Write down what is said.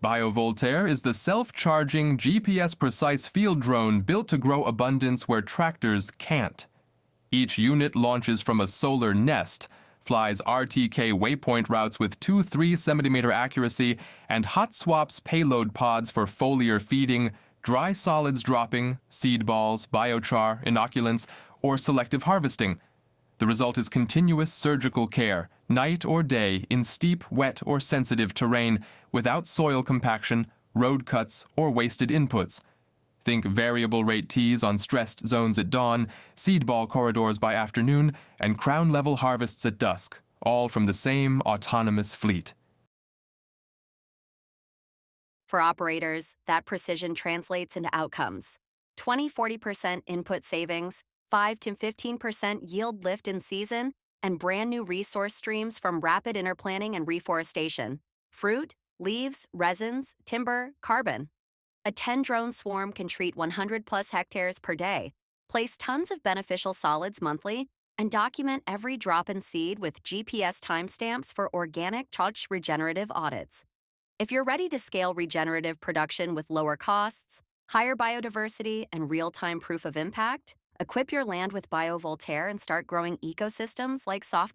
BioVoltAir is the self-charging, GPS-precise field drone built to grow abundance where tractors can't. Each unit launches from a solar nest, flies RTK waypoint routes with 2-3 centimeter accuracy, and hot swaps payload pods for foliar feeding, dry solids dropping, seed balls, biochar, inoculants, or selective harvesting. The result is continuous surgical care, night or day, in steep, wet, or sensitive terrain, without soil compaction, road cuts, or wasted inputs. Think variable rate teas on stressed zones at dawn, seed ball corridors by afternoon, and crown-level harvests at dusk, all from the same autonomous fleet. For operators, that precision translates into outcomes. 20–40% input savings, 5–15% yield lift in season, and brand new resource streams from rapid interplanting and reforestation. Fruit, leaves, resins, timber, carbon. A 10-drone swarm can treat 100+ hectares per day, place tons of beneficial solids monthly, and document every drop in seed with GPS timestamps for organic touch regenerative audits. If you're ready to scale regenerative production with lower costs, higher biodiversity, and real-time proof of impact, equip your land with BioVoltAir and start growing ecosystems like soft